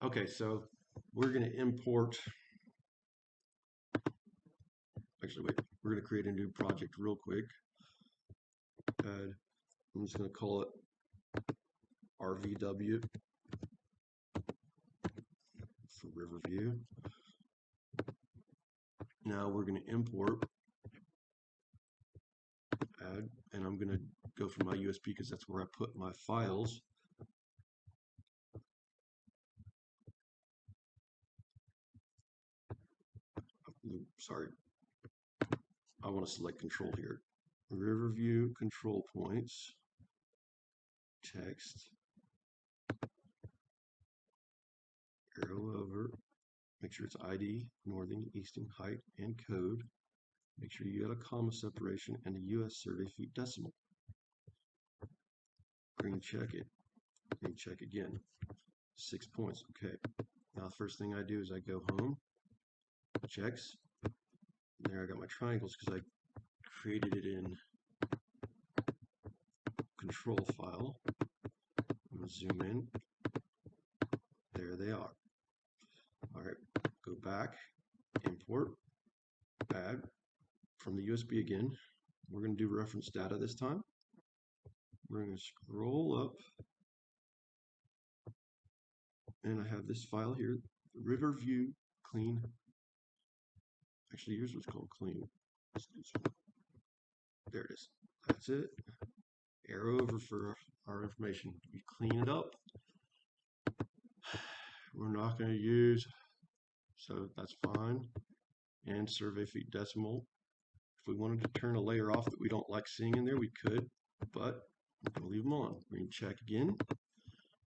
Okay, so we're going to import, actually, wait, we're going to create a new project real quick. I'm just going to call it RVW for Riverview. Now we're going to import, add, and I'm going to go for my USB because that's where I put my files. Sorry, I want to select control here. Riverview control points, text, arrow over, make sure it's ID, northing, easting, height, and code. Make sure you got a comma separation and a US survey feet decimal. Green check it, green check again. 6 points, okay. Now the first thing I do is I go home, checks. There I got my triangles because I created it in control file. I'm going to zoom in. There they are. All right, go back, import, add from the USB again. We're going to do reference data this time. We're going to scroll up, and I have this file here, Riverview clean. Actually, here's what's called clean. Let's do this one. There it is. That's it. Arrow over for our information. We clean it up. We're not going to use, so that's fine. And survey feet decimal. If we wanted to turn a layer off that we don't like seeing in there, we could, but I'm going to leave them on. We're going to check again,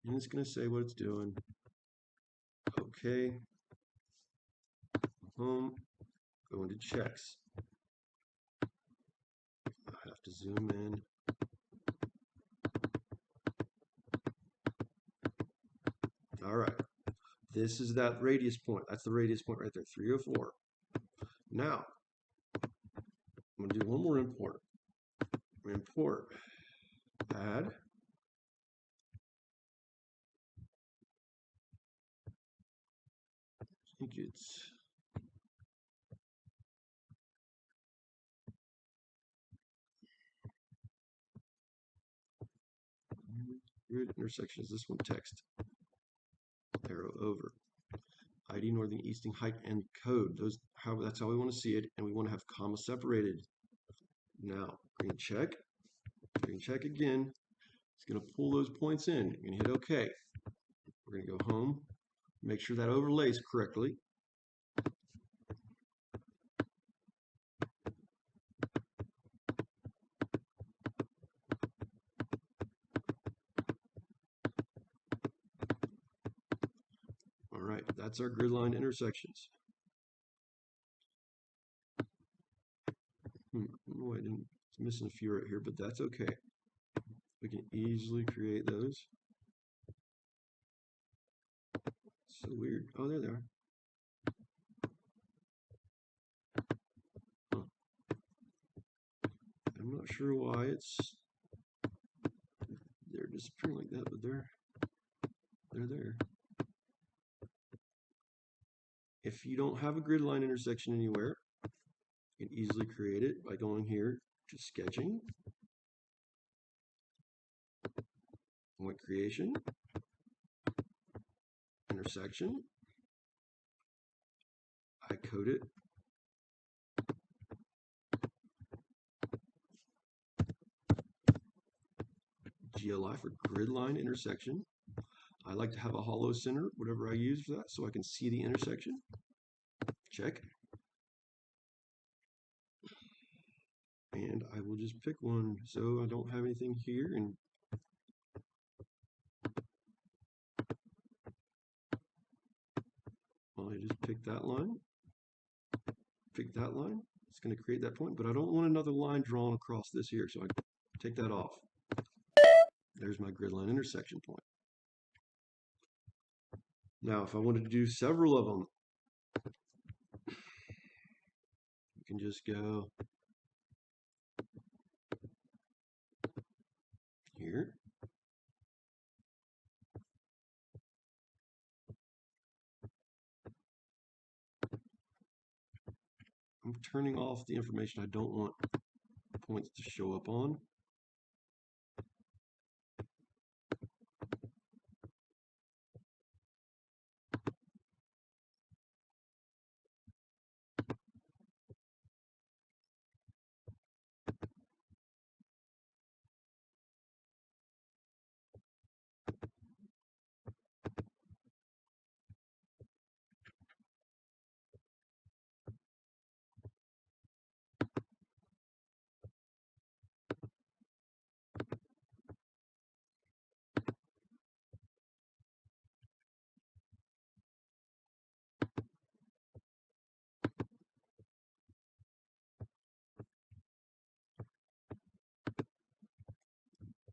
and it's going to say what it's doing. Okay. Home. Go into checks. I have to zoom in. All right. This is that radius point. That's the radius point right there, 304. Now, I'm going to do one more import. Import, add. I think it's grid intersections. This one text. Arrow over. ID, northing, easting, height, and code. That's how we want to see it, and we want to have comma separated. Now, green check again. It's going to pull those points in. You're going to hit OK. We're going to go home, make sure that overlays correctly. All right, that's our grid line intersections. Oh, it's missing a few right here, but that's okay. We can easily create those. So weird. Oh, there they are. Huh. I'm not sure why they're disappearing like that, but they're there. If you don't have a grid line intersection anywhere, you can easily create it by going here to sketching, point creation, intersection. I code it. GLI for grid line intersection. I like to have a hollow center, whatever I use for that, so I can see the intersection. Check. And I will just pick one, so I don't have anything here. And well, I just pick that line. Pick that line. It's going to create that point, but I don't want another line drawn across this here, so I take that off. There's my grid line intersection point. Now, if I wanted to do several of them, you can just go here. turning off the information I don't want points to show up on.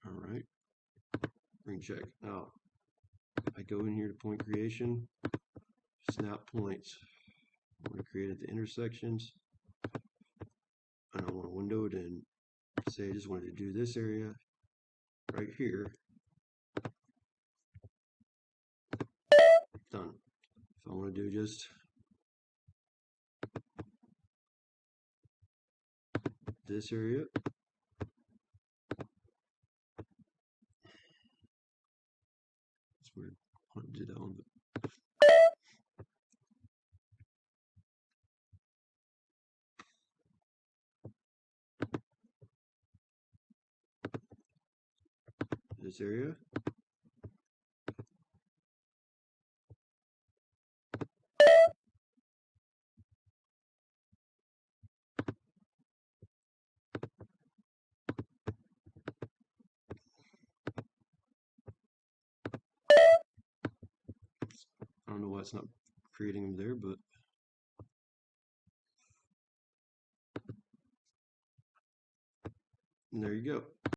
All right, ring check. Now I go in here to point creation, snap points. I want to create at the intersections, and I want to window it in. Say I just wanted to do this area right here. Done. If I want to do just this area, that's weird. I want to do that one, but this area. I don't know why it's not creating them there, but there you go.